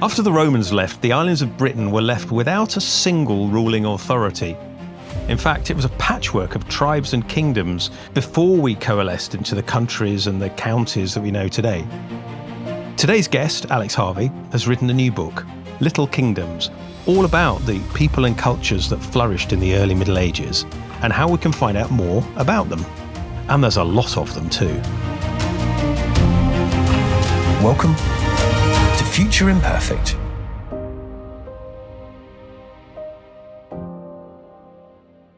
After the Romans left, the islands of Britain were left without a single ruling authority. In fact, it was a patchwork of tribes and kingdoms before we coalesced into the countries and the counties that we know today. Today's guest, Alex Harvey, has written a new book, Little Kingdoms, all about the people and cultures that flourished in the early Middle Ages and how we can find out more about them. And there's a lot of them too. Welcome to Future Imperfect.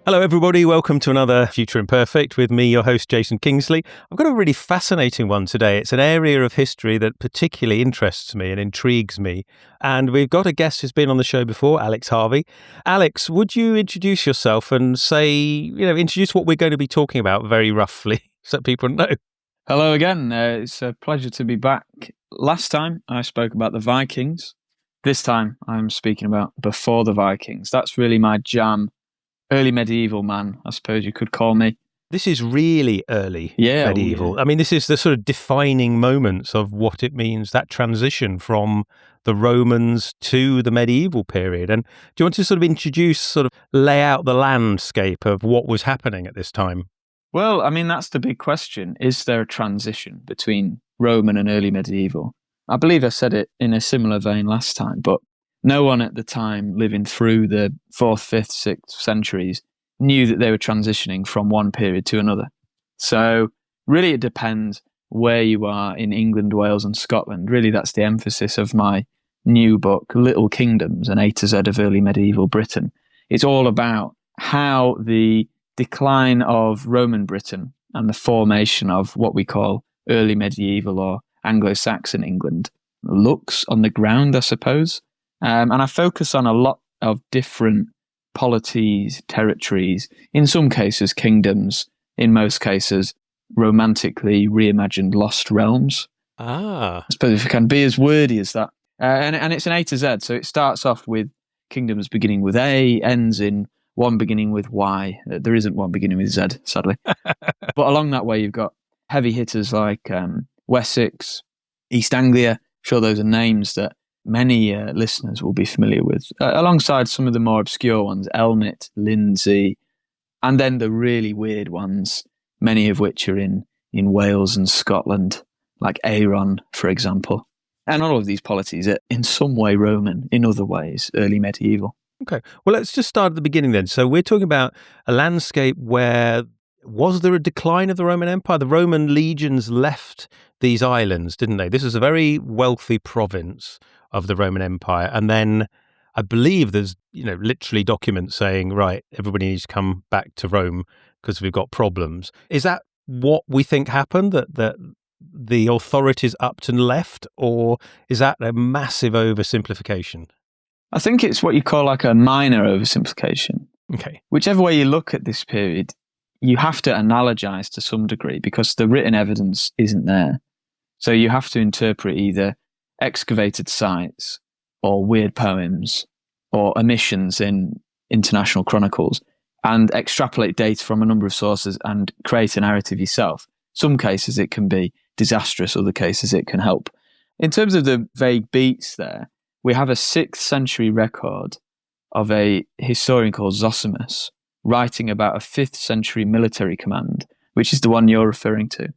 Hello everybody, welcome to another Future Imperfect with me, your host Jason Kingsley. I've got a really fascinating one today. It's an area of history that particularly interests me and intrigues me. And we've got a guest who's been on the show before, Alex Harvey. Alex, would you introduce yourself and introduce what we're going to be talking about very roughly so people know? Hello again. It's a pleasure to be back. Last time I spoke about the Vikings. This time I'm speaking about before the Vikings. That's really my jam. Early medieval man, I suppose you could call me. This is really early medieval. I mean, this is the sort of defining moments of what it means, that transition from the Romans to the medieval period. And do you want to lay out the landscape of what was happening at this time? Well, I mean, that's the big question. Is there a transition between Roman and early medieval? I believe I said it in a similar vein last time, but no one at the time living through the 4th, 5th, 6th centuries knew that they were transitioning from one period to another. So really it depends where you are in England, Wales and Scotland. Really that's the emphasis of my new book, Little Kingdoms, an A to Z of early medieval Britain. It's all about how the decline of Roman Britain and the formation of what we call early medieval or Anglo-Saxon England looks on the ground, I suppose. And I focus on a lot of different polities, territories, in some cases kingdoms, in most cases romantically reimagined lost realms. I suppose if it can be as wordy as that. And it's an A to Z, so it starts off with kingdoms beginning with A, ends in one beginning with Y. There isn't one beginning with Z, sadly. But along that way you've got heavy hitters like Wessex, East Anglia. I'm sure those are names that many listeners will be familiar with, alongside some of the more obscure ones, Elmet, Lindsey, and then the really weird ones, many of which are in Wales and Scotland, like Aeron, for example. And all of these polities are in some way Roman, in other ways, early medieval. Okay, well, let's just start at the beginning then. So we're talking about a landscape where, was there a decline of the Roman Empire? The Roman legions left these islands, didn't they? This is a very wealthy province of the Roman Empire. And then I believe there's, literally documents saying, right, everybody needs to come back to Rome because we've got problems. Is that what we think happened, that the authorities upped and left, or is that a massive oversimplification? I think it's what you call like a minor oversimplification. Okay. Whichever way you look at this period, you have to analogize to some degree because the written evidence isn't there. So you have to interpret either excavated sites or weird poems or omissions in international chronicles and extrapolate data from a number of sources and create a narrative yourself. Some cases it can be disastrous, other cases it can help. In terms of the vague beats there, we have a 6th century record of a historian called Zosimus writing about a 5th century military command, which is the one you're referring to,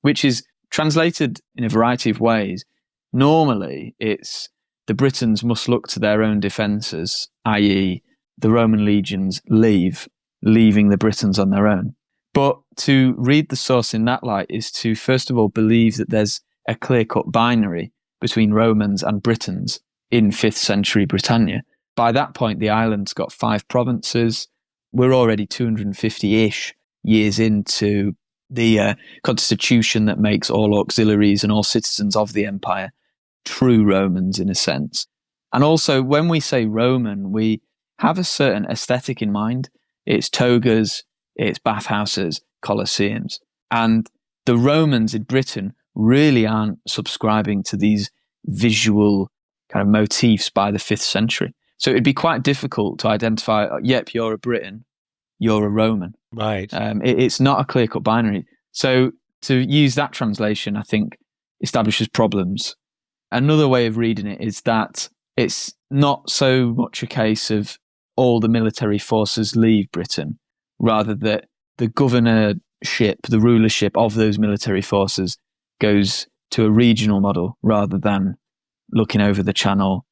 which is translated in a variety of ways. Normally, it's the Britons must look to their own defences, i.e. the Roman legions leaving the Britons on their own. But to read the source in that light is to, first of all, believe that there's a clear-cut binary between Romans and Britons in 5th century Britannia. By that point, the island's got 5 provinces. We're already 250-ish years into the constitution that makes all auxiliaries and all citizens of the empire true Romans in a sense. And also, when we say Roman, we have a certain aesthetic in mind. It's togas, it's bathhouses, colosseums. And the Romans in Britain really aren't subscribing to these visual kind of motifs by the 5th century. So it'd be quite difficult to identify, yep, you're a Briton, you're a Roman. Right. It's not a clear-cut binary. So to use that translation, I think, establishes problems. Another way of reading it is that it's not so much a case of all the military forces leave Britain, rather that the governorship, the rulership of those military forces goes to a regional model rather than looking over the channel,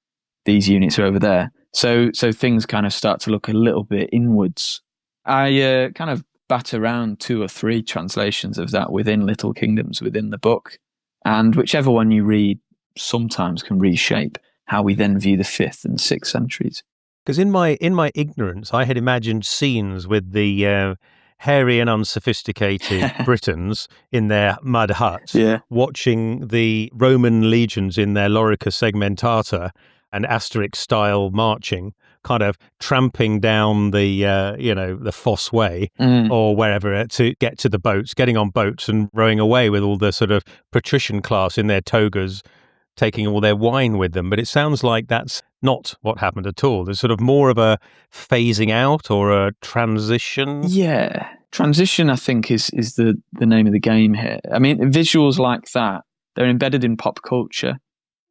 these units are over there. So things kind of start to look a little bit inwards. I kind of bat around 2 or 3 translations of that within Little Kingdoms within the book, and whichever one you read sometimes can reshape how we then view the 5th and 6th centuries. Because in my ignorance, I had imagined scenes with the hairy and unsophisticated Britons in their mud huts, watching the Roman legions in their lorica segmentata and Asterix-style marching, kind of tramping down the the Fosse Way or wherever to get to the boats, getting on boats and rowing away with all the sort of patrician class in their togas, taking all their wine with them. But it sounds like that's not what happened at all. There's sort of more of a phasing out or a transition. Yeah. Transition, I think, is the name of the game here. I mean, visuals like that, they're embedded in pop culture.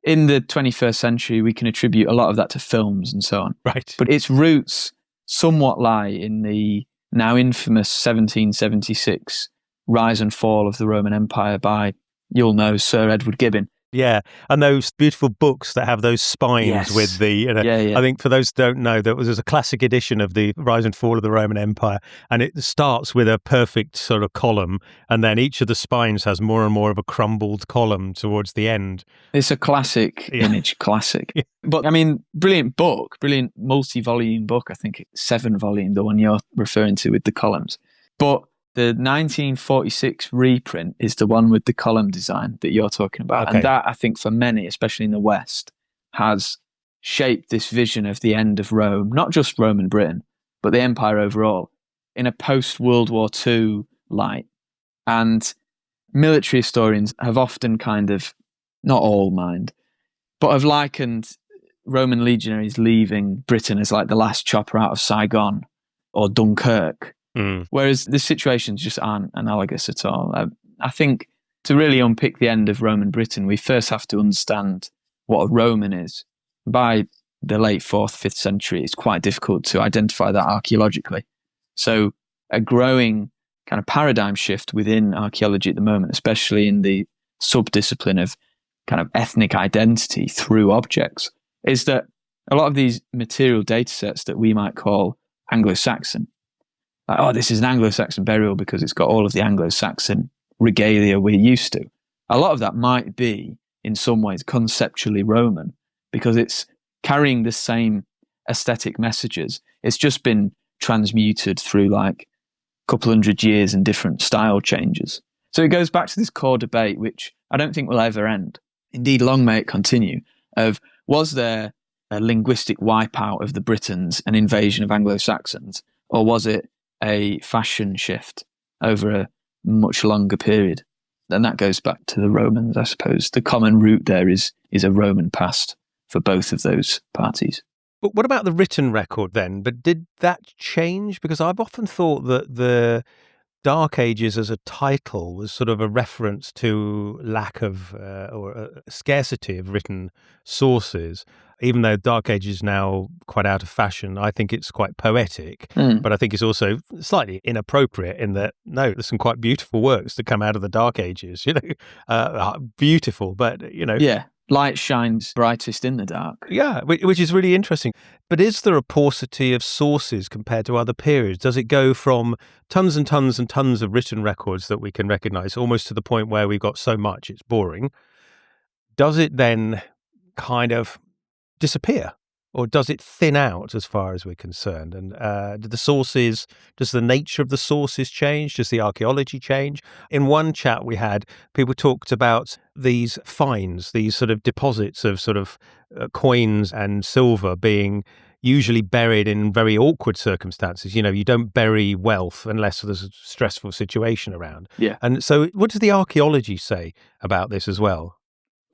In the 21st century, we can attribute a lot of that to films and so on. Right. But its roots somewhat lie in the now infamous 1776 rise and fall of the Roman Empire by, you'll know, Sir Edward Gibbon. Yeah, and those beautiful books that have those spines with the, I think for those who don't know, there's a classic edition of the Rise and Fall of the Roman Empire, and it starts with a perfect sort of column, and then each of the spines has more and more of a crumbled column towards the end. It's a classic image, classic. Yeah. But I mean, brilliant book, brilliant multi-volume book. I think it's 7-volume, the one you're referring to with the columns. But the 1946 reprint is the one with the column design that you're talking about. Okay. And that, I think, for many, especially in the West, has shaped this vision of the end of Rome, not just Rome and Britain, but the empire overall, in a post-World War II light. And military historians have often kind of, not all mind, but have likened Roman legionaries leaving Britain as like the last chopper out of Saigon or Dunkirk. Whereas the situations just aren't analogous at all. I think to really unpick the end of Roman Britain, we first have to understand what a Roman is. By the late 4th, 5th century, it's quite difficult to identify that archaeologically. So a growing kind of paradigm shift within archaeology at the moment, especially in the subdiscipline of kind of ethnic identity through objects, is that a lot of these material data sets that we might call Anglo-Saxon, like, oh, this is an Anglo-Saxon burial because it's got all of the Anglo-Saxon regalia we're used to. A lot of that might be, in some ways, conceptually Roman because it's carrying the same aesthetic messages. It's just been transmuted through like a couple hundred years and different style changes. So it goes back to this core debate, which I don't think will ever end. Indeed, long may it continue, of was there a linguistic wipeout of the Britons, an invasion of Anglo-Saxons, or was it a fashion shift over a much longer period? And that goes back to the Romans, I suppose. The common root there is a Roman past for both of those parties. But what about the written record then? But did that change? Because I've often thought that the Dark Ages as a title was sort of a reference to lack of or scarcity of written sources. Even though Dark Ages is now quite out of fashion, I think it's quite poetic, but I think it's also slightly inappropriate in that, no, there's some quite beautiful works that come out of the Dark Ages, beautiful, but, Yeah, light shines brightest in the dark. Yeah, which is really interesting. But is there a paucity of sources compared to other periods? Does it go from tons and tons and tons of written records that we can recognise, almost to the point where we've got so much it's boring? Does it then kind of disappear, or does it thin out as far as we're concerned? And does the nature of the sources change? Does the archaeology change? In one chat we had, people talked about these finds, these sort of deposits of sort of coins and silver being usually buried in very awkward circumstances. You don't bury wealth unless there's a stressful situation around. Yeah. And so what does the archaeology say about this as well?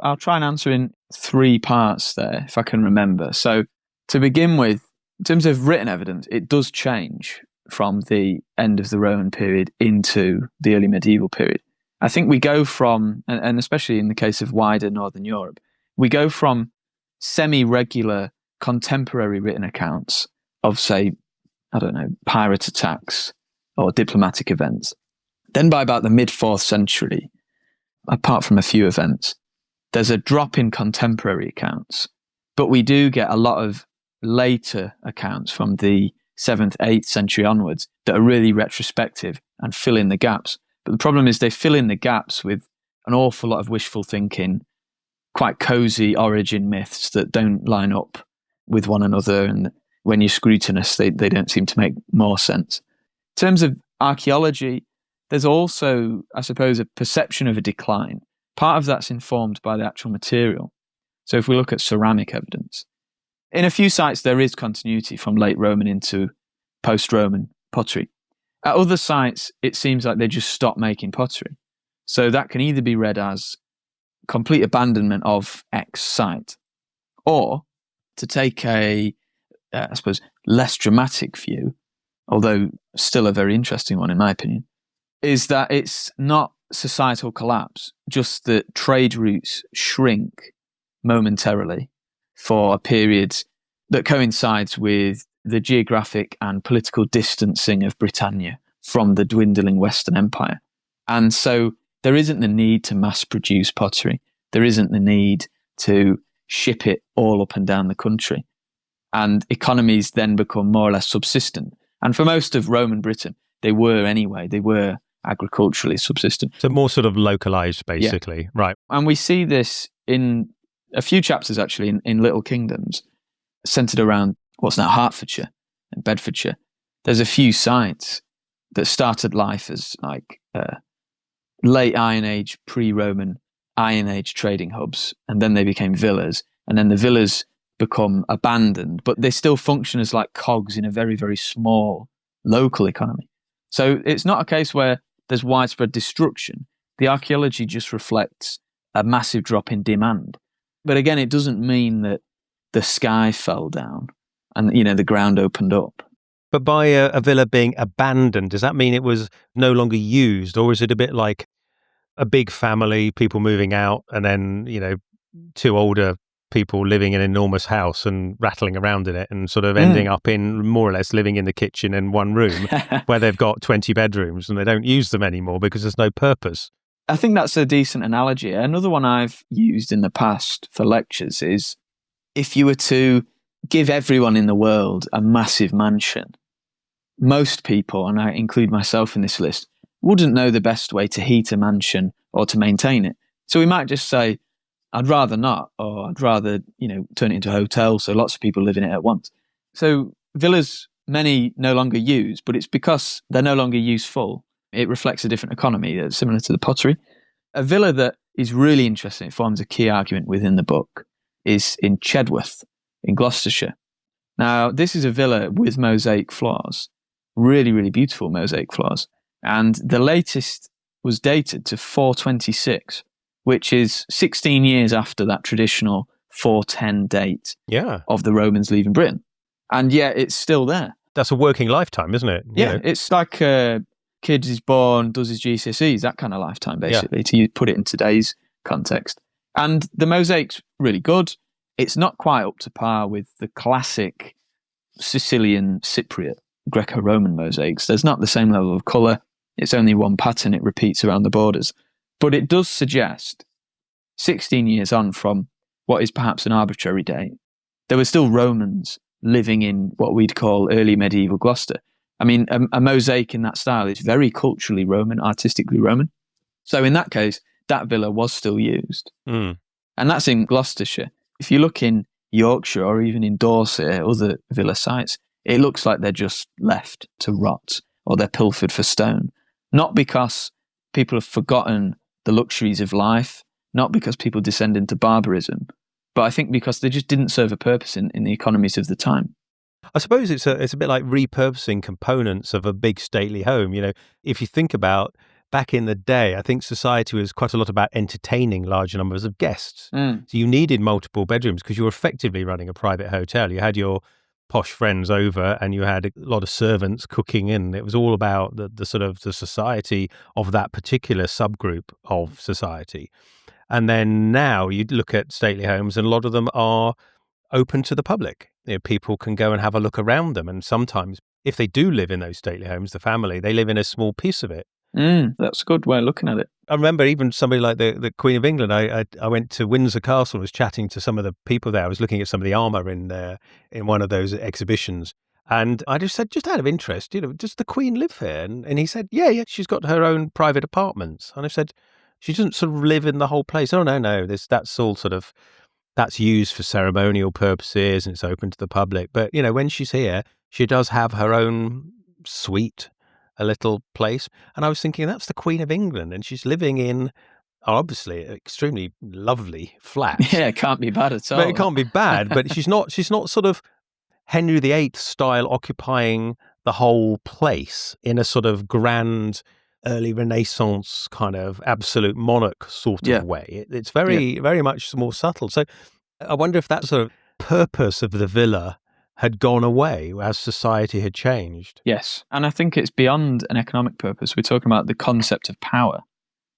I'll try and answer in 3 parts there, if I can remember. So to begin with, in terms of written evidence, it does change from the end of the Roman period into the early medieval period. I think we go from, and especially in the case of wider Northern Europe, We go from semi-regular contemporary written accounts of, say, I don't know, pirate attacks or diplomatic events. Then by about the mid-4th century, apart from a few events, there's a drop in contemporary accounts. But we do get a lot of later accounts from the 7th, 8th century onwards that are really retrospective and fill in the gaps. But the problem is they fill in the gaps with an awful lot of wishful thinking, quite cozy origin myths that don't line up with one another. And when you're scrutinous, they don't seem to make more sense. In terms of archaeology, there's also, I suppose, a perception of a decline. Part of that's informed by the actual material. So if we look at ceramic evidence, in a few sites there is continuity from late Roman into post-Roman pottery. At other sites, it seems like they just stopped making pottery. So that can either be read as complete abandonment of X site, or to take I suppose, less dramatic view, although still a very interesting one in my opinion, is that it's not societal collapse, just that trade routes shrink momentarily for a period that coincides with the geographic and political distancing of Britannia from the dwindling Western Empire. And so there isn't the need to mass produce pottery. There isn't the need to ship it all up and down the country. And economies then become more or less subsistent. And for most of Roman Britain, they were anyway. They were agriculturally subsistent. So more sort of localized, basically. Yeah. Right. And we see this in a few chapters, actually, in Little Kingdoms, centered around what's now Hertfordshire and Bedfordshire. There's a few sites that started life as like late Iron Age, pre-Roman Iron Age trading hubs, and then they became villas, and then the villas become abandoned, but they still function as like cogs in a very, very small local economy. So it's not a case where there's widespread destruction. The archaeology just reflects a massive drop in demand. But again, it doesn't mean that the sky fell down and, the ground opened up. But by a villa being abandoned, does that mean it was no longer used? Or is it a bit like a big family, people moving out, and then, two older people living in an enormous house and rattling around in it and sort of ending up in more or less living in the kitchen in one room where they've got 20 bedrooms and they don't use them anymore because there's no purpose? I think that's a decent analogy. Another one I've used in the past for lectures is if you were to give everyone in the world a massive mansion, most people, and I include myself in this list, wouldn't know the best way to heat a mansion or to maintain it. So we might just say, I'd rather not, or I'd rather, turn it into a hotel so lots of people live in it at once. So villas, many no longer use, but it's because they're no longer useful. It reflects a different economy, similar to the pottery. A villa that is really interesting, it forms a key argument within the book, is in Chedworth, in Gloucestershire. Now, this is a villa with mosaic floors, really, really beautiful mosaic floors. And the latest was dated to 426, which is 16 years after that traditional 410 date of the Romans leaving Britain. And yet it's still there. That's a working lifetime, isn't it? It's like a kid is born, does his GCSEs, that kind of lifetime, basically, to put it in today's context. And the mosaic's really good. It's not quite up to par with the classic Sicilian Cypriot Greco-Roman mosaics. There's not the same level of colour. It's only one pattern, it repeats around the borders. But it does suggest, 16 years on from what is perhaps an arbitrary date, there were still Romans living in what we'd call early medieval Gloucester. I mean, a mosaic in that style is very culturally Roman, artistically Roman. So in that case, that villa was still used. And that's in Gloucestershire. If you look in Yorkshire or even in Dorset, other villa sites, it looks like they're just left to rot or they're pilfered for stone. Not because people have forgotten the luxuries of life, not because people descend into barbarism, but I think because they just didn't serve a purpose in the economies of the time. I suppose it's a bit like repurposing components of a big stately home. If you think about back in the day, I think society was quite a lot about entertaining large numbers of guests. So you needed multiple bedrooms because you were effectively running a private hotel. You had your posh friends over and you had a lot of servants cooking in. It was all about the sort of the society of that particular subgroup of society. And then now you look at stately homes and a lot of them are open to the public. People can go and have a look around them. And sometimes if they do live in those stately homes, the family, they live in a small piece of it. That's a good way of looking at it. I remember even somebody like the Queen of England. I went to Windsor Castle and was chatting to some of the people there. I was looking at some of the armour in one of those exhibitions. And I just said, just out of interest, does the Queen live here? And he said, yeah, she's got her own private apartments. And I said, she doesn't sort of live in the whole place. Oh, no, that's all sort of, that's used for ceremonial purposes and it's open to the public. But, when she's here, she does have her own suite, a little place. And I was thinking, that's the Queen of England, and she's living in, obviously, extremely lovely flat. Yeah, it can't be bad at all. But it can't be bad, but she's not sort of Henry VIII style occupying the whole place in a sort of grand early Renaissance kind of absolute monarch sort of way. It's very, very much more subtle. So I wonder if that sort of purpose of the villa had gone away as society had changed. Yes, and I think it's beyond an economic purpose. We're talking about the concept of power.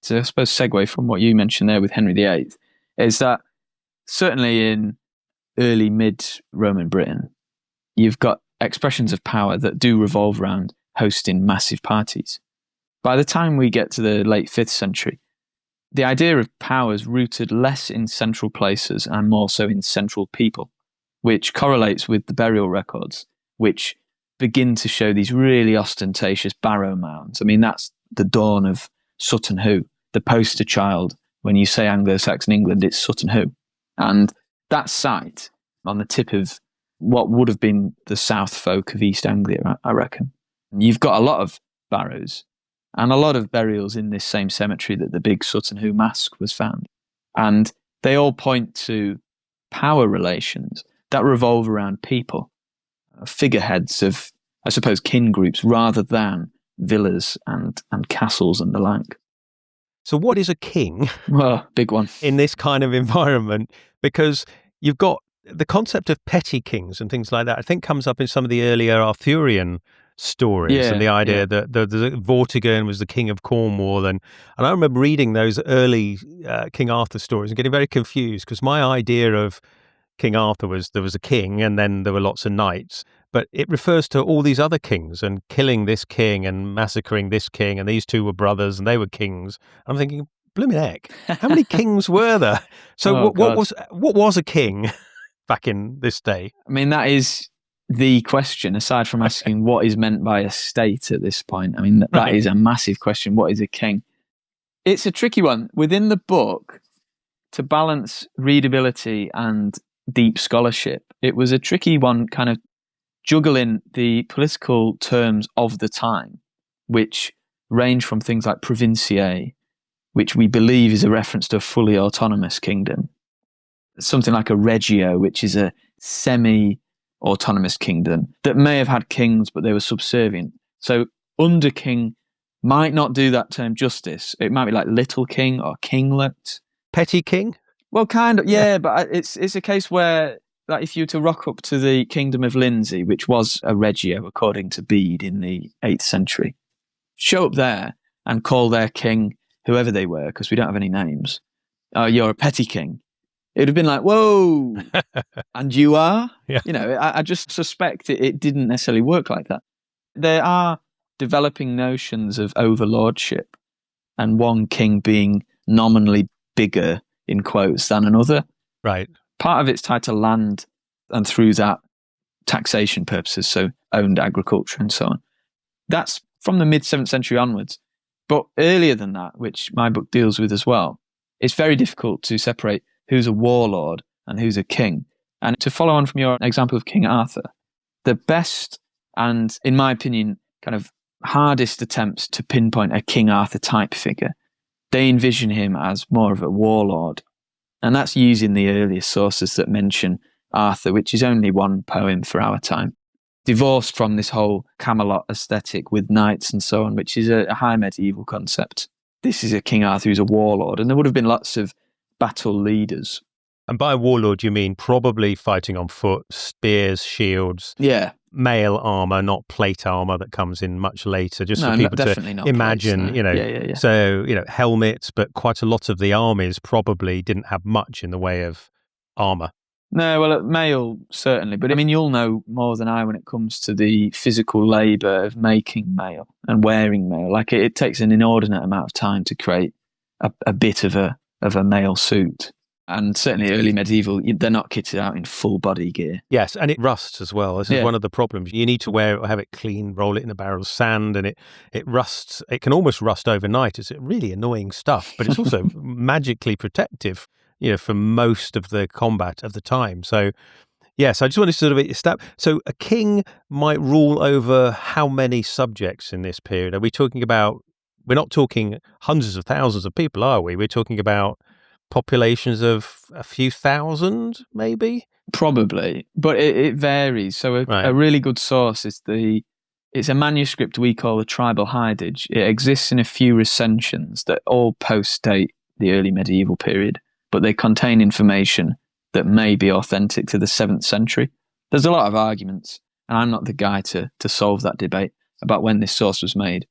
So I suppose segue from what you mentioned there with Henry VIII is that certainly in early mid-Roman Britain, you've got expressions of power that do revolve around hosting massive parties. By the time we get to the late 5th century, the idea of power is rooted less in central places and more so in central people, which correlates with the burial records, which begin to show these really ostentatious barrow mounds. I mean, that's the dawn of Sutton Hoo, the poster child. When you say Anglo-Saxon England, it's Sutton Hoo. And that site on the tip of what would have been the South Folk of East Anglia, I reckon. You've got a lot of barrows and a lot of burials in this same cemetery that the big Sutton Hoo mask was found. And they all point to power relations that revolve around people, figureheads of, I suppose, kin groups rather than villas and castles and the like. So what is a king? Well, big one. In this kind of environment? Because you've got the concept of petty kings and things like that, I think comes up in some of the earlier Arthurian stories, and the idea that the Vortigern was the king of Cornwall. And I remember reading those early King Arthur stories and getting very confused, because my idea of King Arthur was there was a king and then there were lots of knights, but it refers to all these other kings and killing this king and massacring this king, and these two were brothers and they were kings. I'm thinking, blooming heck, how many kings were there? So what was a king back in this day? I mean, that is the question, aside from asking what is meant by a state at this point. I mean, that is a massive question. What is a king? It's a tricky one. Within the book, to balance readability and deep scholarship, it was a tricky one, kind of juggling the political terms of the time, which range from things like provinciae, which we believe is a reference to a fully autonomous kingdom, something like a regio, which is a semi-autonomous kingdom that may have had kings, but they were subservient. So under king might not do that term justice. It might be like little king or kinglet. Petty king? Well, kind of, yeah, but it's a case where, like, if you were to rock up to the kingdom of Lindsey, which was a regio according to Bede in the 8th century, show up there and call their king, whoever they were, because we don't have any names, you're a petty king. It would have been like, whoa, and you are? Yeah. You know, I just suspect it didn't necessarily work like that. There are developing notions of overlordship and one king being nominally bigger, in quotes, than another. Right. Part of it's tied to land and through that taxation purposes, so owned agriculture and so on. That's from the mid-7th century onwards. But earlier than that, which my book deals with as well, it's very difficult to separate who's a warlord and who's a king. And to follow on from your example of King Arthur, the best and, in my opinion, kind of hardest attempts to pinpoint a King Arthur type figure, they envision him as more of a warlord. And that's using the earliest sources that mention Arthur, which is only one poem for our time, divorced from this whole Camelot aesthetic with knights and so on, which is a high medieval concept. This is a King Arthur who's a warlord, and there would have been lots of battle leaders. And by warlord, you mean probably fighting on foot, spears, shields, Yeah. mail armor, not plate armor that comes in much later, just No, for people definitely to not imagine, plates, no. Yeah. So, helmets, but quite a lot of the armies probably didn't have much in the way of armor. No, well, mail, certainly. But I mean, you'll know more than I when it comes to the physical labour of making mail and wearing mail. Like, it takes an inordinate amount of time to create a bit of a mail suit. And certainly early medieval, they're not kitted out in full body gear. Yes, and it rusts as well. This is one of the problems. You need to wear it or have it clean, roll it in a barrel of sand, and it rusts. It can almost rust overnight. It's really annoying stuff, but it's also magically protective, for most of the combat of the time. So, yes, I just want to sort of establish. So a king might rule over how many subjects in this period? Are we talking about, we're not talking hundreds of thousands of people, are we? We're talking about populations of a few thousand, maybe? Probably, but it varies. So a really good source is it's a manuscript we call the tribal hideage. It exists in a few recensions that all post-date the early medieval period, but they contain information that may be authentic to the 7th century. There's a lot of arguments, and I'm not the guy to solve that debate about when this source was made,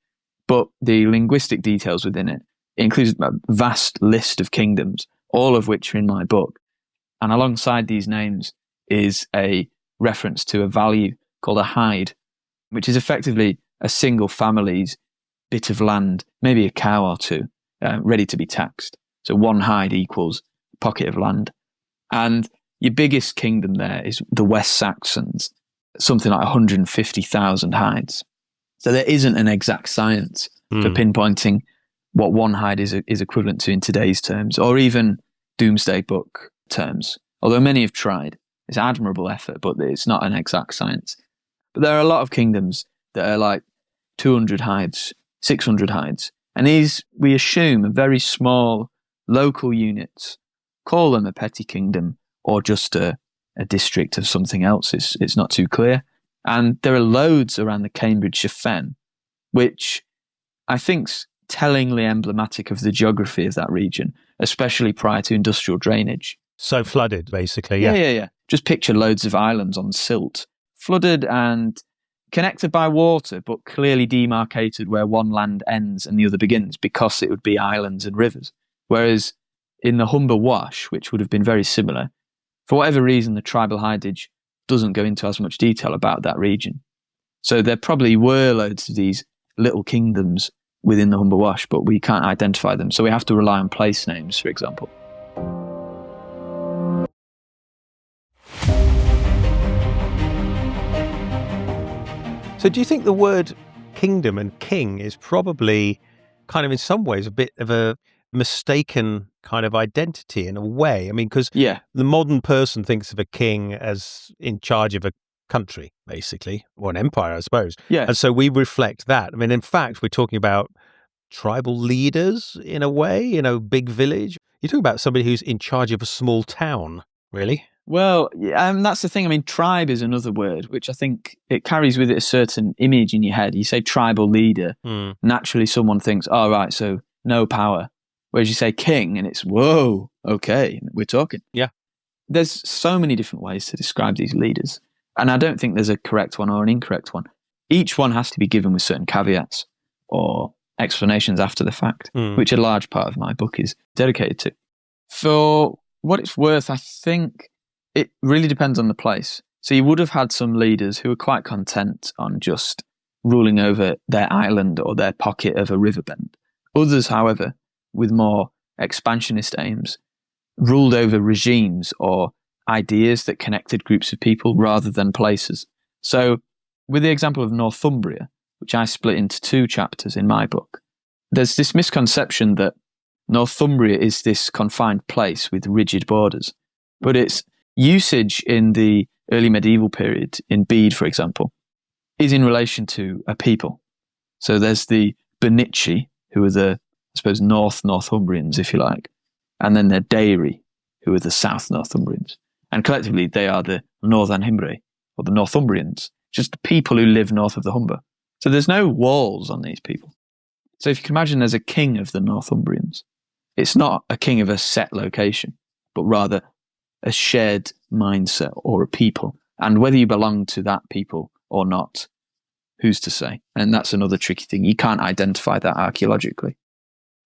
but the linguistic details within it includes a vast list of kingdoms, all of which are in my book. And alongside these names is a reference to a value called a hide, which is effectively a single family's bit of land, maybe a cow or two, ready to be taxed. So one hide equals a pocket of land. And your biggest kingdom there is the West Saxons, something like 150,000 hides. So there isn't an exact science for pinpointing what one hide is equivalent to in today's terms, or even Doomsday Book terms. Although many have tried. It's an admirable effort, but it's not an exact science. But there are a lot of kingdoms that are like 200 hides, 600 hides. And these, we assume, are very small local units. Call them a petty kingdom or just a district of something else. It's not too clear. And there are loads around the Cambridgeshire Fen, which I think's tellingly emblematic of the geography of that region, especially prior to industrial drainage. So flooded, basically, Yeah. Just picture loads of islands on silt, flooded and connected by water, but clearly demarcated where one land ends and the other begins, because it would be islands and rivers. Whereas in the Humber Wash, which would have been very similar, for whatever reason, the tribal hideage doesn't go into as much detail about that region. So there probably were loads of these little kingdoms within the Humber Wash, but we can't identify them. So we have to rely on place names, for example. So do you think the word kingdom and king is probably kind of in some ways a bit of a mistaken kind of identity in a way? I mean, because the modern person thinks of a king as in charge of a country, basically, or an empire, I suppose. Yeah. And so we reflect that. I mean, in fact, we're talking about tribal leaders in a way, big village. You're talking about somebody who's in charge of a small town, really. Well, that's the thing. I mean, tribe is another word, which I think it carries with it a certain image in your head. You say tribal leader, naturally someone thinks, oh, right, so no power. Whereas you say king and it's, whoa, okay, we're talking. Yeah. There's so many different ways to describe these leaders. And I don't think there's a correct one or an incorrect one. Each one has to be given with certain caveats or explanations after the fact, which a large part of my book is dedicated to. For what it's worth, I think it really depends on the place. So you would have had some leaders who were quite content on just ruling over their island or their pocket of a river bend. Others, however, with more expansionist aims, ruled over regimes or ideas that connected groups of people rather than places. So with the example of Northumbria, which I split into 2 chapters in my book, there's this misconception that Northumbria is this confined place with rigid borders. But its usage in the early medieval period, in Bede, for example, is in relation to a people. So there's the Bernici, who are the, I suppose, Northumbrians, if you like, and then the Deiri, who are the South Northumbrians. And collectively, they are the Northanhimbre, or the Northumbrians, just the people who live north of the Humber. So there's no walls on these people. So if you can imagine there's a king of the Northumbrians, it's not a king of a set location, but rather a shared mindset or a people. And whether you belong to that people or not, who's to say? And that's another tricky thing. You can't identify that archaeologically.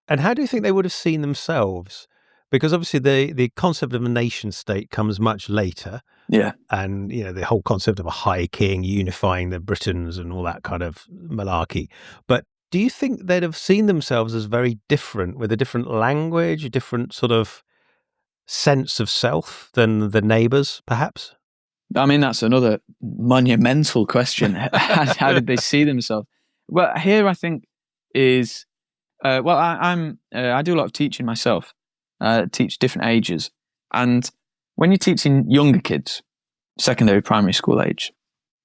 And how do you think they would have seen themselves? Because obviously the concept of a nation state comes much later. Yeah. And, you know, the whole concept of a high king unifying the Britons and all that kind of malarkey. But do you think they'd have seen themselves as very different, with a different language, a different sort of sense of self than the neighbours, perhaps? I mean, that's another monumental question. How did they see themselves? Well, here I think is, I do a lot of teaching myself, teach different ages. And when you're teaching younger kids, secondary, primary school age,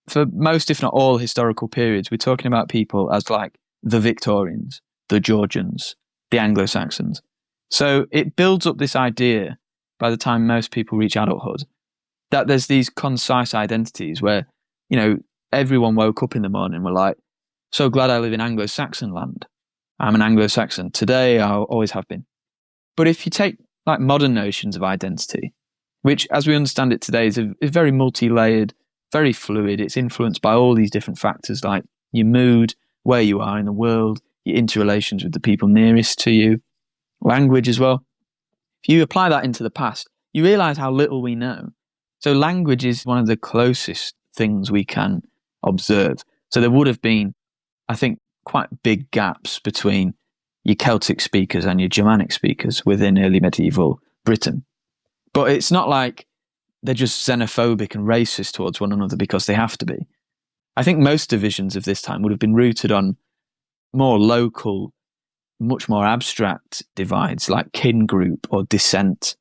for most, if not all, historical periods, we're talking about people as like the Victorians, the Georgians, the Anglo-Saxons. So it builds up this idea by the time most people reach adulthood that there's these concise identities where, you know, everyone woke up in the morning and were like, so glad I live in Anglo-Saxon land. I'm an Anglo-Saxon today, I always have been. But if you take like modern notions of identity, which as we understand it today is very multi-layered, very fluid, it's influenced by all these different factors like your mood, where you are in the world, your interrelations with the people nearest to you, language as well. If you apply that into the past, you realize how little we know. So language is one of the closest things we can observe. So there would have been, I think, quite big gaps between your Celtic speakers and your Germanic speakers within early medieval Britain. But it's not like they're just xenophobic and racist towards one another because they have to be. I think most divisions of this time would have been rooted on more local, much more abstract divides like kin group or descent,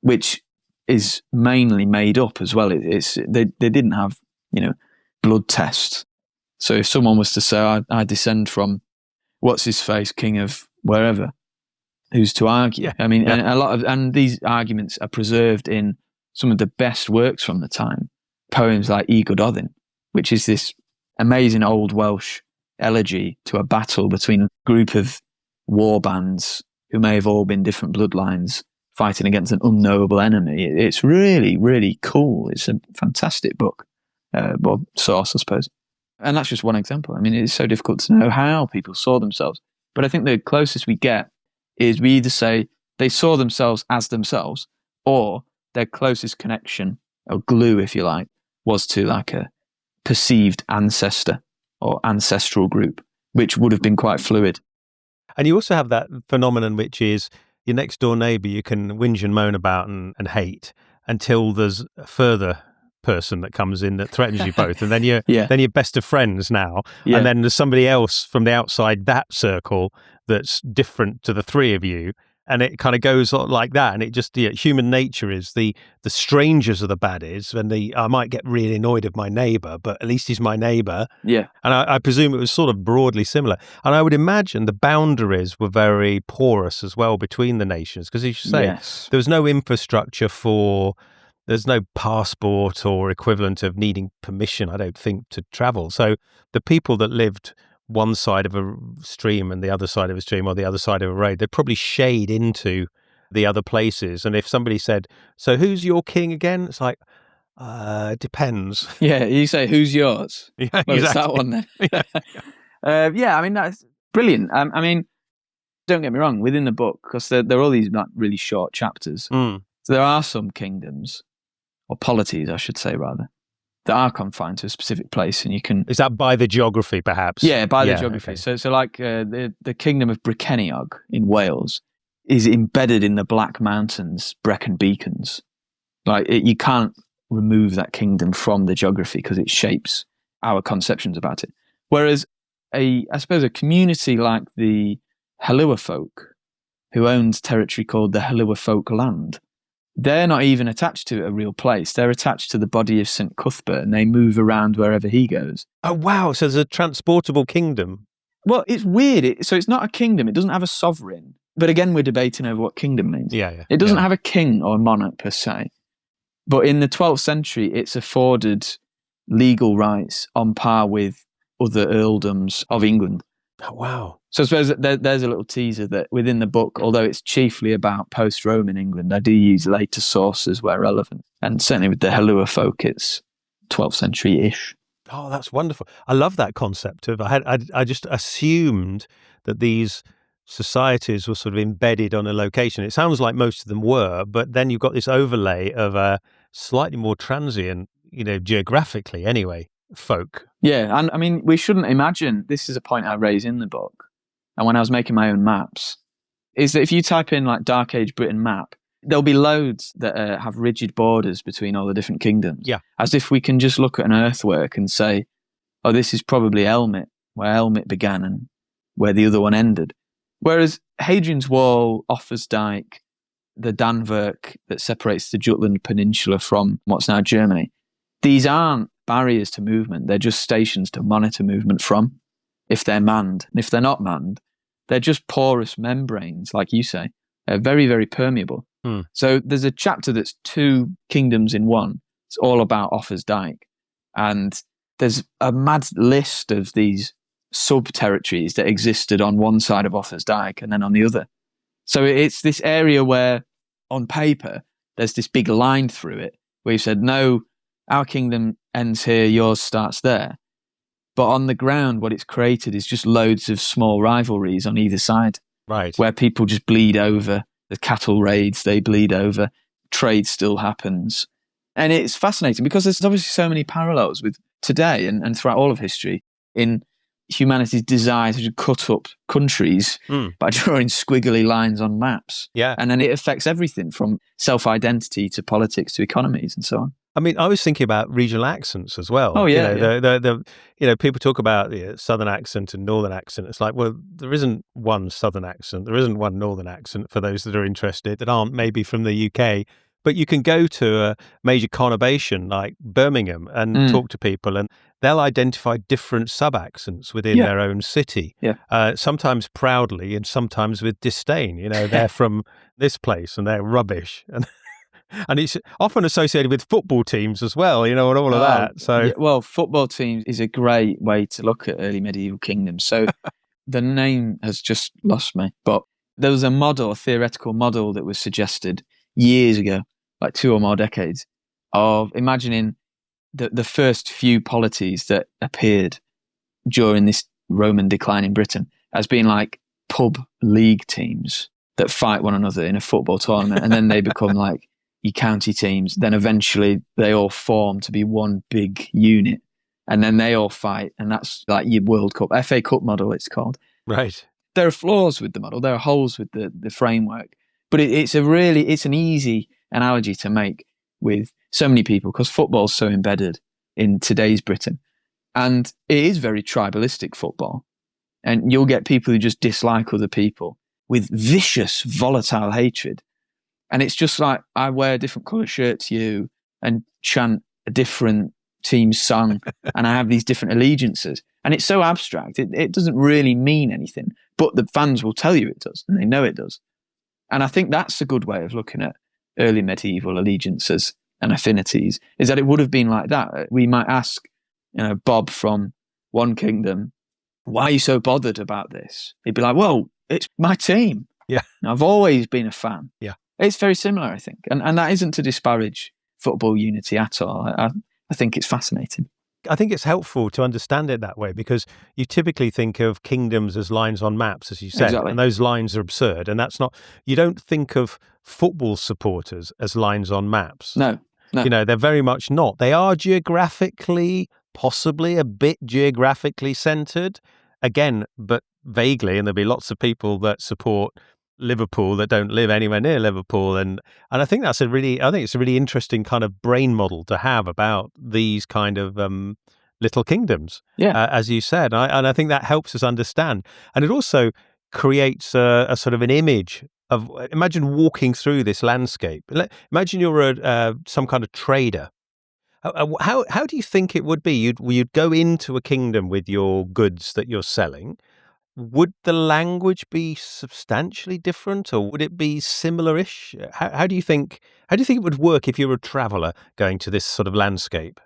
which is mainly made up as well. They didn't have, you know, blood tests. So if someone was to say, I descend from what's his face, king of wherever, who's to argue? Yeah. I mean, Yeah. and these arguments are preserved in some of the best works from the time. Poems like Y Gododdin, which is this amazing old Welsh elegy to a battle between a group of war bands who may have all been different bloodlines fighting against an unknowable enemy. It's really, really cool. It's a fantastic book, well, source, I suppose. And that's just one example. I mean, it's so difficult to know how people saw themselves. But I think the closest we get is we either say they saw themselves as themselves, or their closest connection, or glue, if you like, was to like a perceived ancestor or ancestral group, which would have been quite fluid. And you also have that phenomenon, which is your next door neighbour you can whinge and moan about and hate until there's a further person that comes in that threatens you both, and then you're best of friends now. Yeah. And then there's somebody else from the outside that circle that's different to the three of you, and it kind of goes like that. And it just, human nature is the strangers are the baddies, and I might get really annoyed of my neighbour, but at least he's my neighbour. Yeah. And I presume it was sort of broadly similar. And I would imagine the boundaries were very porous as well between the nations, because as you say, there was no infrastructure there's no passport or equivalent of needing permission, I don't think, to travel. So the people that lived one side of a stream and the other side of a stream, or the other side of a road, they'd probably shade into the other places. And if somebody said, so who's your king again? It's like, depends. Yeah, you say, who's yours? Yeah, well, exactly. It's that one then. Yeah, I mean, that's brilliant. I mean, don't get me wrong, within the book, because there are all these like really short chapters, so there are some kingdoms, or polities, I should say, rather, that are confined to a specific place, and you can... Is that by the geography, perhaps? Yeah, by the geography. Okay. So like the kingdom of Brycheiniog in Wales is embedded in the Black Mountains, Brecon Beacons. Like you can't remove that kingdom from the geography because it shapes our conceptions about it. Whereas I suppose a community like the Helluwa folk, who owns territory called the Helluwa folk land, they're not even attached to a real place. They're attached to the body of St. Cuthbert, and they move around wherever he goes. Oh, wow. So there's a transportable kingdom. Well, it's weird. So it's not a kingdom. It doesn't have a sovereign. But again, we're debating over what kingdom means. Yeah. It doesn't have a king or a monarch per se. But in the 12th century, it's afforded legal rights on par with other earldoms of England. Oh, wow. So I suppose there's a little teaser that within the book, although it's chiefly about post-Roman England, I do use later sources where relevant. And certainly with the Halua folk, it's 12th century-ish. Oh, that's wonderful. I love that concept of I just assumed that these societies were sort of embedded on a location. It sounds like most of them were, but then you've got this overlay of a slightly more transient, geographically anyway, folk. Yeah, and I mean, we shouldn't imagine, this is a point I raise in the book, and when I was making my own maps, is that if you type in like Dark Age Britain map, there'll be loads that have rigid borders between all the different kingdoms. Yeah. As if we can just look at an earthwork and say, oh, this is probably Elmet, where Elmet began and where the other one ended. Whereas Hadrian's Wall, Offa's Dyke, the Danwerk that separates the Jutland Peninsula from what's now Germany, these aren't barriers to movement. They're just stations to monitor movement from, if they're manned. And if they're not manned, they're just porous membranes, like you say. They're very, very permeable. So there's a chapter that's 2 kingdoms in one. It's all about Offa's Dyke. And there's a mad list of these sub-territories that existed on one side of Offa's Dyke and then on the other. So it's this area where, on paper, there's this big line through it where you said, no, our kingdom ends here, yours starts there. But on the ground, what it's created is just loads of small rivalries on either side. Right. Where people just bleed over. The cattle raids, they bleed over. Trade still happens. And it's fascinating because there's obviously so many parallels with today and throughout all of history in humanity's desire to cut up countries by drawing squiggly lines on maps. Yeah. And then it affects everything from self-identity to politics to economies and so on. I mean, I was thinking about regional accents as well. Oh, yeah. People talk about the southern accent and northern accent. It's like, well, there isn't one southern accent. There isn't one northern accent for those that are interested that aren't maybe from the UK. But you can go to a major conurbation like Birmingham and talk to people, and they'll identify different sub-accents within their own city, sometimes proudly and sometimes with disdain. They're from this place and they're rubbish. And it's often associated with football teams as well, and all of that. So, well, football teams is a great way to look at early medieval kingdoms. So the name has just lost me, but there was a theoretical model that was suggested years ago, like 2 or more decades, of imagining the first few polities that appeared during this Roman decline in Britain as being like pub league teams that fight one another in a football tournament, and then they become like your county teams. Then eventually they all form to be one big unit, and then they all fight, and that's like your World Cup, FA Cup model it's called. Right. There are flaws with the model, there are holes with the framework, but it's an easy analogy to make with so many people because football's so embedded in today's Britain, and it is very tribalistic football, and you'll get people who just dislike other people with vicious, volatile hatred. And it's just like, I wear a different colour shirt to you and chant a different team's song and I have these different allegiances. And it's so abstract, it doesn't really mean anything, but the fans will tell you it does, and they know it does. And I think that's a good way of looking at early medieval allegiances and affinities, is that it would have been like that. We might ask, Bob from one kingdom, why are you so bothered about this? He'd be like, well, it's my team. Yeah. I've always been a fan. Yeah. It's very similar, I think. And that isn't to disparage football unity at all. I think it's fascinating. I think it's helpful to understand it that way because you typically think of kingdoms as lines on maps, as you said, Exactly. and those lines are absurd. And that's not, you don't think of football supporters as lines on maps. No. They're very much not. They are geographically, possibly a bit geographically centered, again, but vaguely. And there'll be lots of people that support Liverpool that don't live anywhere near Liverpool, and I think it's a really interesting kind of brain model to have about these kind of little kingdoms, as you said, and I think that helps us understand, and it also creates a sort of an image of, imagine walking through this landscape. Imagine you're some kind of trader. How do you think it would be? You'd go into a kingdom with your goods that you're selling. Would the language be substantially different, or would it be similar-ish? How do you think it would work if you were a traveller going to this sort of landscape?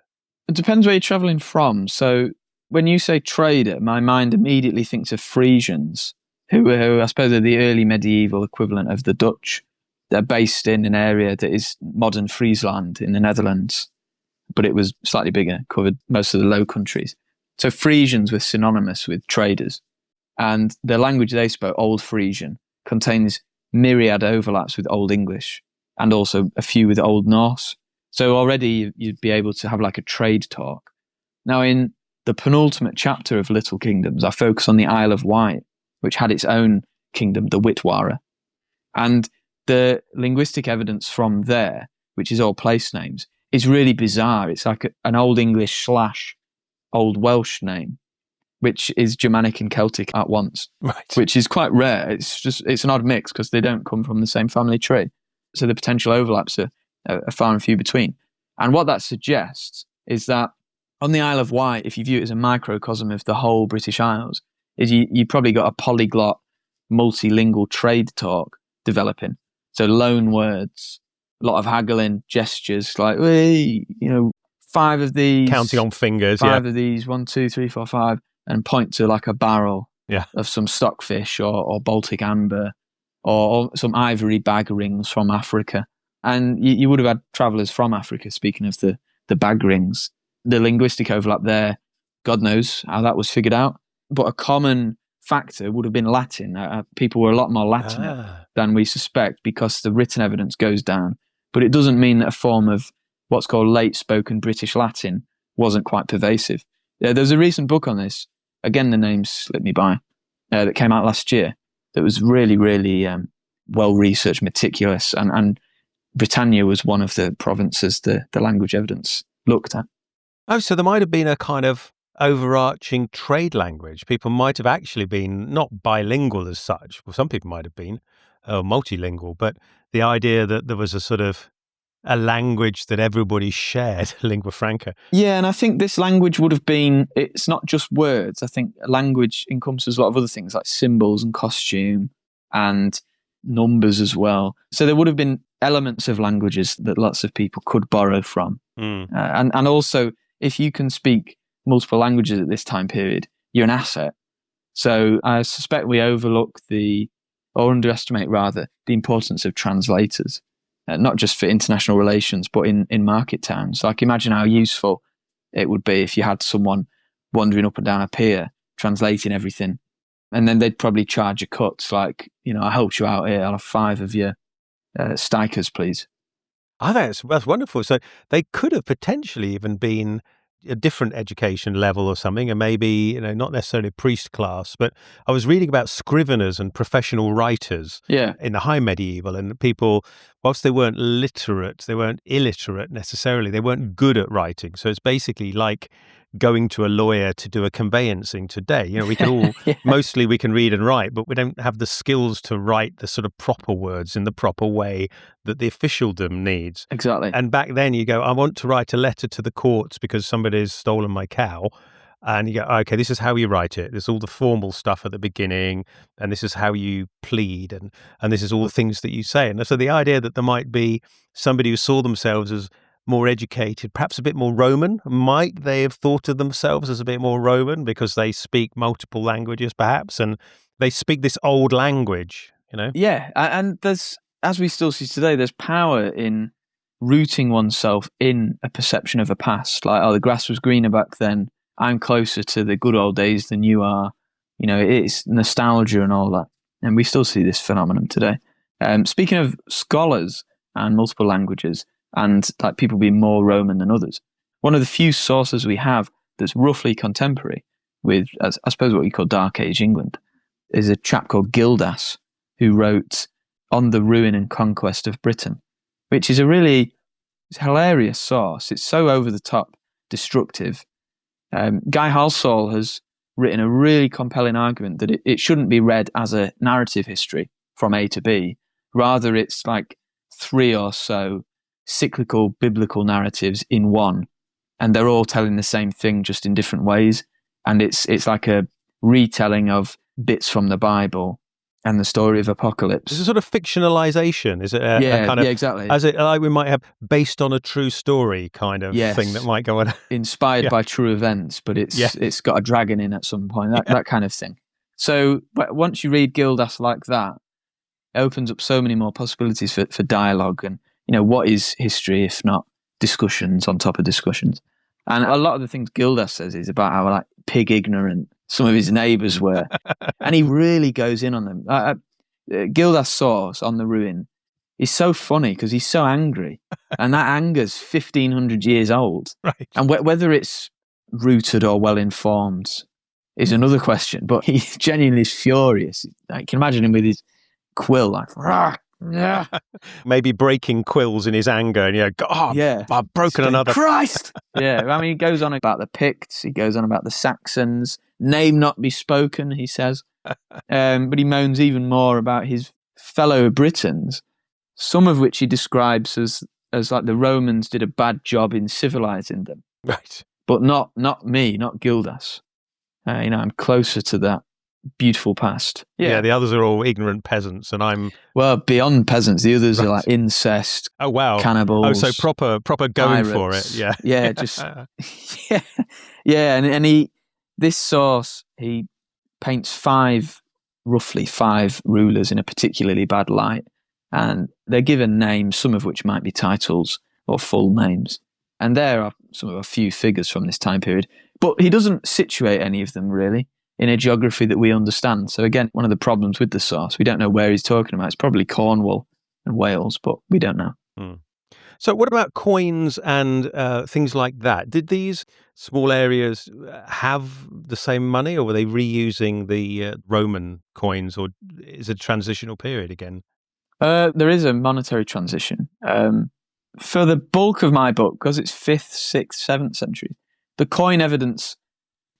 It depends where you're travelling from. So when you say trader, my mind immediately thinks of Frisians, who I suppose are the early medieval equivalent of the Dutch. They're based in an area that is modern Friesland in the Netherlands, but it was slightly bigger, covered most of the Low Countries. So Frisians were synonymous with traders. And the language they spoke, Old Frisian, contains myriad overlaps with Old English and also a few with Old Norse. So already you'd be able to have like a trade talk. Now in the penultimate chapter of Little Kingdoms, I focus on the Isle of Wight, which had its own kingdom, the Witwara. And the linguistic evidence from there, which is all place names, is really bizarre. It's like an Old English / Old Welsh name, which is Germanic and Celtic at once, right? Which is quite rare. It's an odd mix because they don't come from the same family tree. So the potential overlaps are far and few between. And what that suggests is that on the Isle of Wight, if you view it as a microcosm of the whole British Isles, is you probably got a polyglot, multilingual trade talk developing. So loan words, a lot of haggling, gestures, like, hey, 5 of these. Counting on fingers, 5 of these, 1, 2, 3, 4, 5, and point to like a barrel of some stockfish or Baltic amber or some ivory bag rings from Africa. And you would have had travellers from Africa, speaking of the bag rings. The linguistic overlap there, God knows how that was figured out. But a common factor would have been Latin. People were a lot more Latinate than we suspect because the written evidence goes down. But it doesn't mean that a form of what's called late spoken British Latin wasn't quite pervasive. There's a recent book on this, again the name slipped me by, that came out last year that was really, really well researched, meticulous, and Britannia was one of the provinces the language evidence looked at. Oh, so there might have been a kind of overarching trade language. People might have actually been not bilingual as such. Well, some people might have been multilingual, but the idea that there was a sort of a language that everybody shared, lingua franca. Yeah, and I think this language would have been, it's not just words. I think language encompasses a lot of other things like symbols and costume and numbers as well. So there would have been elements of languages that lots of people could borrow from. And also, if you can speak multiple languages at this time period, you're an asset. So I suspect we overlook or underestimate rather, the importance of translators. Not just for international relations, but in market towns. Like imagine how useful it would be if you had someone wandering up and down a pier, translating everything. And then they'd probably charge a cut, like, I helped you out here, I'll have 5 of your stikers, please. I think that's wonderful. So they could have potentially even been a different education level or something, and maybe, not necessarily a priest class, but I was reading about scriveners and professional writers in the high medieval, and people, whilst they weren't literate, they weren't illiterate necessarily, they weren't good at writing. So it's basically like going to a lawyer to do a conveyancing today. We can all, mostly we can read and write, but we don't have the skills to write the sort of proper words in the proper way that the officialdom needs. Exactly. And back then you go, I want to write a letter to the courts because somebody's stolen my cow. And you go, okay, this is how you write it. There's all the formal stuff at the beginning, and this is how you plead, and this is all the things that you say. And so the idea that there might be somebody who saw themselves as more educated, perhaps a bit more Roman, might they have thought of themselves as a bit more Roman because they speak multiple languages perhaps, and they speak this old language, Yeah, and there's, as we still see today, there's power in rooting oneself in a perception of a past. Like, the grass was greener back then, I'm closer to the good old days than you are. It's nostalgia and all that. And we still see this phenomenon today. Speaking of scholars and multiple languages, and like people being more Roman than others, one of the few sources we have that's roughly contemporary with, I suppose, what you call Dark Age England, is a chap called Gildas, who wrote On the Ruin and Conquest of Britain, which is a really hilarious source. It's so over the top, destructive. Guy Halsall has written a really compelling argument that it shouldn't be read as a narrative history from A to B. Rather, it's like 3 or so cyclical biblical narratives in one, and they're all telling the same thing just in different ways. And it's like a retelling of bits from the Bible and the story of It's apocalypse. a sort of fictionalization. Is it a kind of, exactly. as it like we might have based on a true story kind of thing that might go on? Inspired Yeah. by true events, but it's got a dragon in at some point, that kind of thing. So once you read Gildas like that, it opens up so many more possibilities for dialogue. And, what is history if not discussions on top of discussions? And a lot of the things Gildas says is about how like pig ignorant some of his neighbours were. And he really goes in on them. Gildas' source on the ruin is so funny because he's so angry. And that anger's 1,500 years old. Right. And whether it's rooted or well-informed is another question. But he genuinely is furious. I can imagine him with his quill like, yeah. Maybe breaking quills in his anger, and I've broken another. Christ! Yeah, I mean, he goes on about the Picts, he goes on about the Saxons, name not be spoken, he says. But he moans even more about his fellow Britons, some of which he describes as like the Romans did a bad job in civilizing them. Right. But not me, not Gildas. I'm closer to that beautiful past. Yeah, the others are all ignorant peasants, and I'm beyond peasants. The others are like incest. Oh wow, cannibals. Oh, so proper going pirates. For it. Yeah, yeah, just yeah. And this source he paints roughly five rulers in a particularly bad light, and they're given names, some of which might be titles or full names, and there are some of a few figures from this time period. But he doesn't situate any of them really in a geography that we understand. So again, one of the problems with the source, we don't know where he's talking about. It's probably Cornwall and Wales, but we don't know. So what about coins and things like that? Did these small areas have the same money, or were they reusing the Roman coins, or is it a transitional period again? There is a monetary transition. For the bulk of my book, because it's 5th, 6th, 7th century, the coin evidence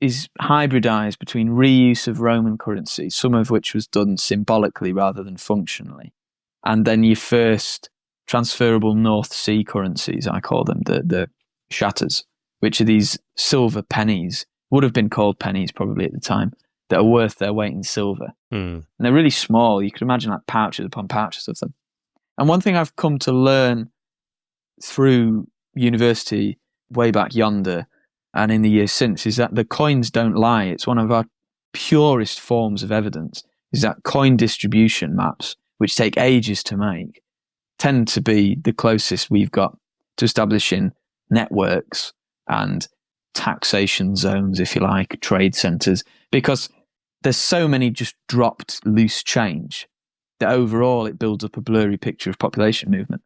is hybridized between reuse of Roman currency, some of which was done symbolically rather than functionally, and then your first transferable North Sea currencies, I call them, the shatters, which are these silver pennies, would have been called pennies probably at the time, that are worth their weight in silver. And they're really small. You could imagine like pouches upon pouches of them. And one thing I've come to learn through university way back yonder and in the years since is that the coins don't lie. It's one of our purest forms of evidence, is that coin distribution maps, which take ages to make, tend to be the closest we've got to establishing networks and taxation zones, if you like, trade centres, because there's so many just dropped loose change that overall it builds up a blurry picture of population movement.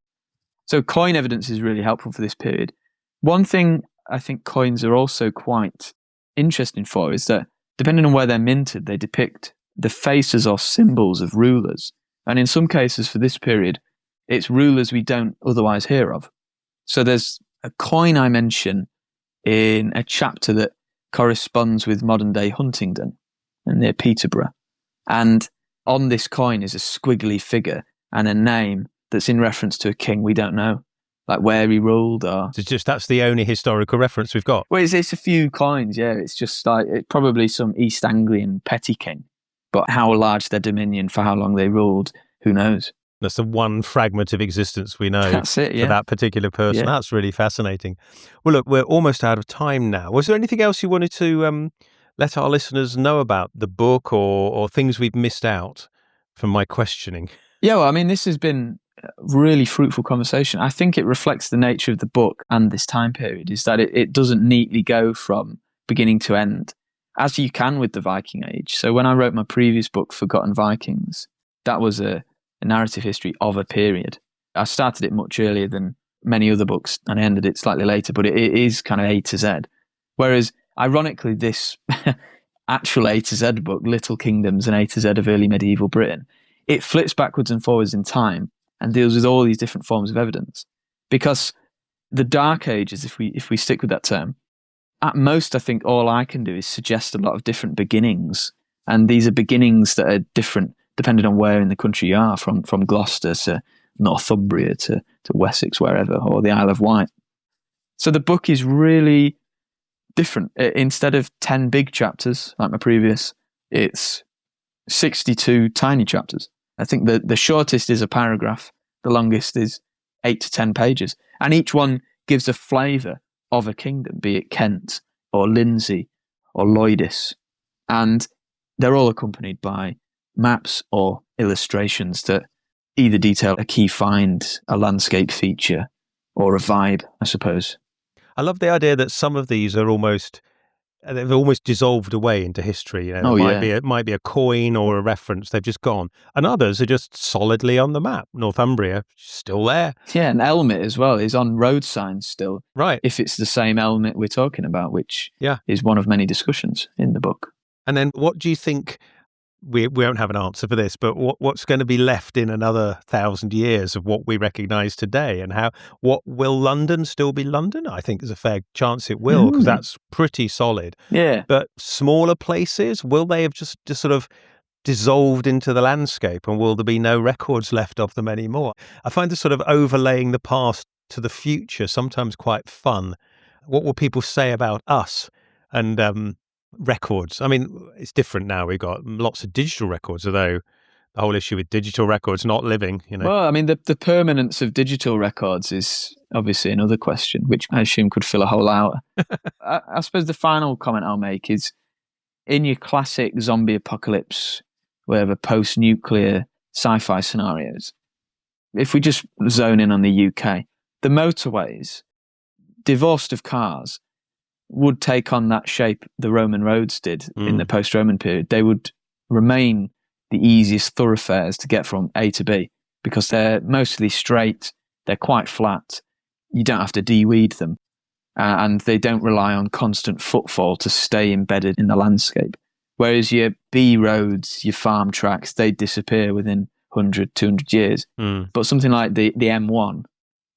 So coin evidence is really helpful for this period. One thing I think coins are also quite interesting for is that depending on where they're minted, they depict the faces or symbols of rulers. And in some cases for this period, it's rulers we don't otherwise hear of. So there's a coin I mention in a chapter that corresponds with modern day Huntingdon and near Peterborough. And on this coin is a squiggly figure and a name that's in reference to a king we don't know, like where he ruled or... That's the only historical reference we've got. Well, it's a few coins, yeah. It's just like, it's probably some East Anglian petty king. But how large their dominion, for how long they ruled, who knows? That's the one fragment of existence we know. That's it, yeah. For that particular person. Yeah. That's really fascinating. Well, look, we're almost out of time now. Was there anything else you wanted to let our listeners know about the book or things we've missed out from my questioning? Yeah, well, I mean, this has been a really fruitful conversation. I think it reflects the nature of the book and this time period, is that it doesn't neatly go from beginning to end, as you can with the Viking Age. So when I wrote my previous book, Forgotten Vikings, that was a narrative history of a period. I started it much earlier than many other books and I ended it slightly later, but it is kind of A to Z. Whereas, ironically, this actual A to Z book, Little Kingdoms and A to Z of Early Medieval Britain, it flips backwards and forwards in time and deals with all these different forms of evidence. Because the Dark Ages, if we stick with that term, at most I think all I can do is suggest a lot of different beginnings. And these are beginnings that are different depending on where in the country you are, from Gloucester to Northumbria to Wessex, wherever, or the Isle of Wight. So the book is really different. Instead of 10 big chapters like my previous, it's 62 tiny chapters. I think the shortest is a paragraph, the longest is 8 to 10 pages. And each one gives a flavour of a kingdom, be it Kent or Lindsey or Lloydis. And they're all accompanied by maps or illustrations that either detail a key find, a landscape feature, or a vibe, I suppose. I love the idea that some of these are they've almost dissolved away into history. It might be a coin or a reference. They've just gone. And others are just solidly on the map. Northumbria, still there. Yeah, and Elmet as well is on road signs still. Right. If it's the same Elmet we're talking about, which is one of many discussions in the book. And then what do you think, we won't have an answer for this, but what's going to be left in another 1,000 years of what we recognise today? And what will London still be London? I think there's a fair chance it will, because that's pretty solid. Yeah. But smaller places, will they have just sort of dissolved into the landscape, and will there be no records left of them anymore? I find the sort of overlaying the past to the future sometimes quite fun. What will people say about us? And records. I mean, it's different now. We've got lots of digital records, although the whole issue with digital records not living, Well, I mean, the permanence of digital records is obviously another question, which I assume could fill a whole hour. I suppose the final comment I'll make is, in your classic zombie apocalypse, whatever post-nuclear sci-fi scenarios, if we just zone in on the UK, the motorways, divorced of cars, would take on that shape the Roman roads did in the post-Roman period. They would remain the easiest thoroughfares to get from A to B, because they're mostly straight, they're quite flat, you don't have to de-weed them, and they don't rely on constant footfall to stay embedded in the landscape. Whereas your B roads, your farm tracks, they disappear within 100, 200 years. But something like the M1,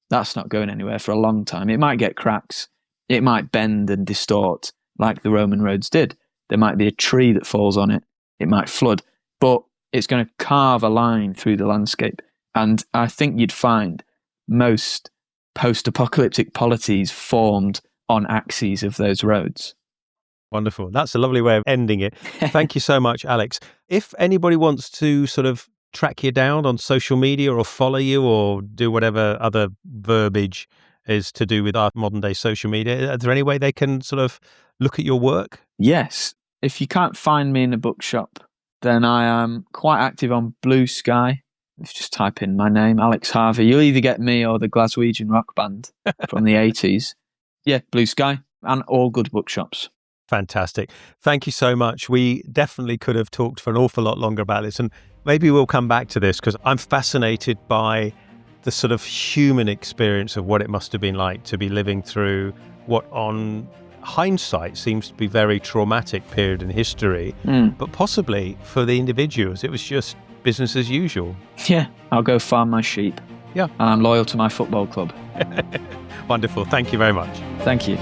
that's not going anywhere for a long time. It might get cracks, it might bend and distort like the Roman roads did. There might be a tree that falls on it. It might flood, but it's going to carve a line through the landscape. And I think you'd find most post-apocalyptic polities formed on axes of those roads. Wonderful. That's a lovely way of ending it. Thank you so much, Alex. If anybody wants to sort of track you down on social media or follow you or do whatever other verbiage is to do with our modern day social media, is there any way they can sort of look at your work? Yes. If you can't find me in a bookshop, then I am quite active on Blue Sky. If you just type in my name, Alex Harvey, you'll either get me or the Glaswegian rock band from the 80s. Yeah, Blue Sky and all good bookshops. Fantastic. Thank you so much. We definitely could have talked for an awful lot longer about this, and maybe we'll come back to this, because I'm fascinated by the sort of human experience of what it must have been like to be living through what on hindsight seems to be very traumatic period in history, but possibly for the individuals it was just business as usual. Yeah, I'll go farm my sheep. Yeah. And I'm loyal to my football club. Wonderful. Thank you very much. Thank you.